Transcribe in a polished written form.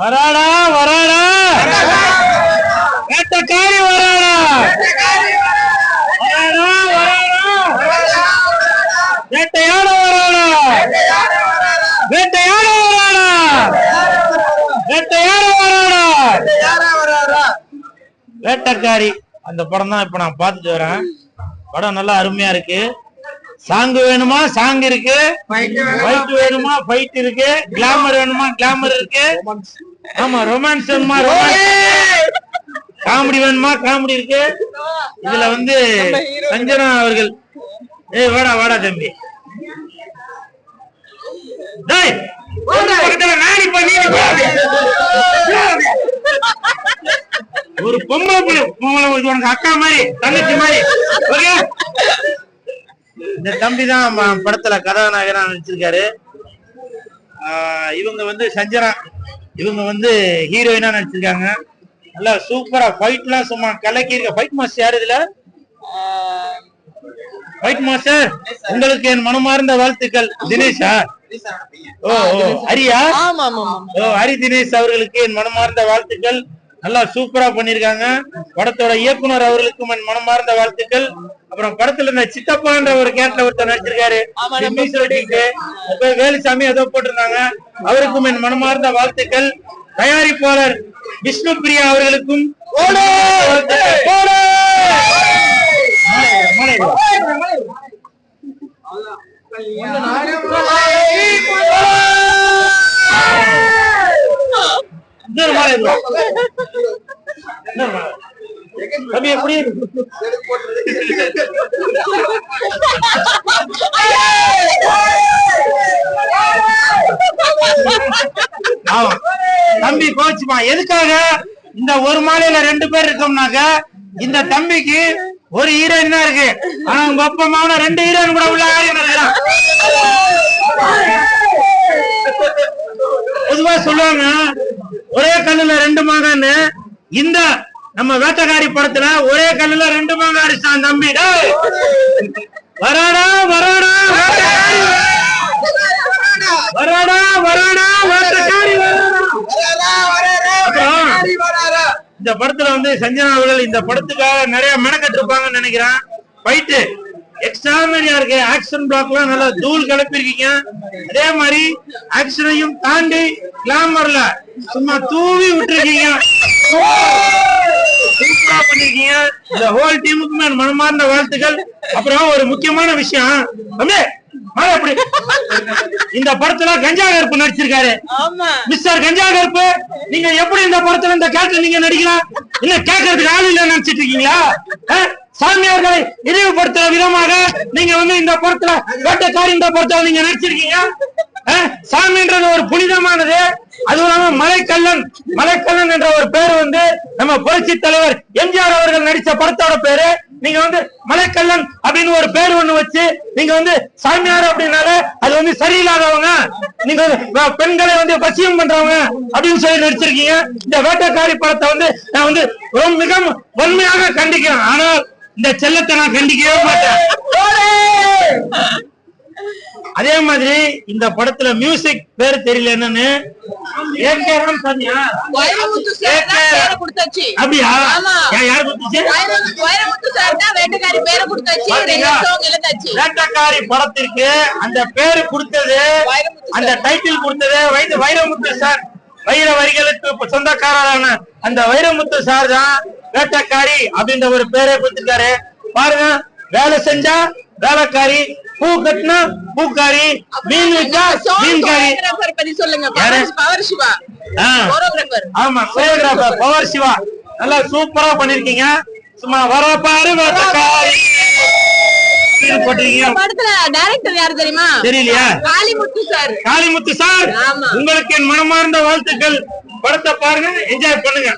வராடா வராடா வேட்டக்காரி வராடா வராடா வராடா வேட்டையாட வராடா வேட்டையாட வராடா வேட்டையாட வராடா வேட்டக்காரி அந்த படம் தான் இப்ப நான் பாத்துட்டு வரேன். படம் நல்லா அருமையா இருக்கு. சாங் வேணுமா சாங் இருக்கு, ஃபைட் வேணுமா ஃபைட் இருக்கு, கிளாமர் வேணுமா கிளாமர் இருக்கு, ஆமா ரொமான்ஸ் வேணுமா ரொமான்ஸ், காமெடி வேணுமா காமெடி இருக்கு. இதுல வந்து சஞ்சனா அவர்கள் ஏய் வாடா வாடா தம்பி டேய் பக்கத்துல நாடி பண்ணி ஒரு பொம்பளை உனக்கு அக்கா மாதிரி தங்கச்சி மாதிரி ஓகே. இந்த தம்பி தான் படத்துல கதாநாயகனா நடிச்சிருக்காரு. இவங்க வந்து சஞ்சனா, இவங்க வந்து ஹீரோயினா நடிச்சிருக்காங்க. நல்லா சூப்பரா ஃபைட்லாம் சும்மா கலக்கி இருக்க. ஃபைட் மாஸ்டர் யாரு இதுல? ஃபைட் மாஸ்டர் உங்களுக்கு என் மனமார்ந்த வாழ்த்துக்கள். தினேஷா? ஓ ஹரியா? ஓ ஹரி தினேஷ் அவர்களுக்கு என் மனமார்ந்த வாழ்த்துக்கள். நல்லா சூப்பரா பண்ணிருக்காங்க. படத்தோட இயக்குனர் அவர்களுக்கும் என் மனமார்ந்த வாழ்த்துக்கள். அப்புறம் படத்துல இந்த சித்தப்பான்ற ஒரு கேரக்டர் ஒருத்தர் நடிச்சிருக்காரு வேலுசாமி ஏதோ போட்டிருந்தாங்க, அவருக்கும் என் மனமார்ந்த வாழ்த்துக்கள். தயாரிப்பாளர் விஷ்ணு பிரியா அவர்களுக்கும் எப்படி தம்பி கோச்சுமா எதுக்காக இந்த ஒரு மாலையில 2 பேர் இருக்கோம்னாக்க இந்த தம்பிக்கு ஒரு ஹீரோயின் தான் இருக்கு. ஆனா உங்க அப்பா அம்மா 2 ஹீரோயின் கூட உள்ள பொதுவா சொல்லுவாங்க ஒரே கல்லுல 2 மாங்கான்னு. இந்த நம்ம வேட்டக்காரி படத்துல ஒரே கல்லுல 2 மாங்காய் அடிச்சான் தம்பி. வராடா வராடா வராடா வராடா வேட்டக்காரி இந்த படத்துல வந்து சஞ்சனா அவர்கள் இந்த படத்துக்காக நிறைய மெனக்கட்டு இருப்பாங்கன்னு நினைக்கிறேன். ஃபைட்டு எக்ஸ்ட்ராமரியா இருக்கு. ஆக்ஷன் பிளாக்லாம் நல்லா தூள் கிளப்பிருக்கீங்க. அதே மாதிரி ஆக்ஷனையும் தாண்டி கிளாமர்ல சும்மா தூவி விட்டுருக்கீங்க. சூப்பரா பண்ணிருக்கீங்க. இந்த ஹோல் டீமுக்குமே மனமார்ந்த வாழ்த்துக்கள். அப்புறம் ஒரு முக்கியமான விஷயம், இந்த படத்துல கஞ்சா கருப்பு நடிச்சிருக்காரு மிஸ்டர் கஞ்சா கருப்பு. நீங்க எப்படி இந்த படத்துல இந்த கேரக்டர் நீங்க நடிக்கலாம்? இல்ல கேட்கறதுக்கு ஆள் இல்ல நினைச்சிட்டு இருக்கீங்களா? சாமியார்களை இழிவுபடுத்துற விதமாக நீங்க வந்து இந்த படத்துல வேட்டக்காரி இந்த படத்துல நீங்க நடிச்சிருக்கீங்க. சாமின்றது ஒரு புனிதமானது. அதுவும் இல்லாம மலைக்கல்லன், மலைக்கல்லன் என்ற ஒரு பேர் வந்து நம்ம புரட்சி தலைவர் எம்ஜிஆர் அவர்கள் நடிச்ச படத்தோட பேரு. நீங்க வந்து மலைக்கல்லன் அப்படின்னு ஒரு பேர் ஒண்ணு வச்சு நீங்க வந்து சாமியார் அப்படின்னால அது வந்து சரியில்லாதவங்க, நீங்க பெண்களை வந்து பசியம் பண்றவங்க அப்படின்னு சொல்லி நடிச்சிருக்கீங்க. இந்த வேட்டக்காரி படத்தை வந்து நான் வந்து மிக வன்மையாக கண்டிக்கிறேன். ஆனால் இந்த செல்லத்தை நான் கண்டிக்கவே மாட்டேன். அதே மாதிரி இந்த படத்துல மியூசிக் பேரு தெரியல என்னன்னு அப்படியா? வேட்டக்காரி படத்திற்கு அந்த பேரு கொடுத்தது, அந்த டைட்டில் கொடுத்தது வைரமுத்து சார். வைர வரிகளுக்கு சொந்தக்காரரான அந்த வைரமுத்து சார் தான் வேட்டக்காரி அப்படின்ற ஒரு பேரை கொடுத்திருக்காரு. பாருங்க, வேலை செஞ்சா வேலைக்காரி, பூ கட்டினா பூக்காரி, மீன் வச்சா மீன்காரி. ஆமா கோரியோகிராஃபர் பவர் சிவா. நல்லா சூப்பரா பண்ணிருக்கீங்க. சும்மா வர பாரு வேட்டக்காரி தெரியலையா? காளிமுத்து சார், உங்களுக்கு என் மனமார்ந்த வாழ்த்துக்கள். படத்தை பாருங்க, என்ஜாய் பண்ணுங்க.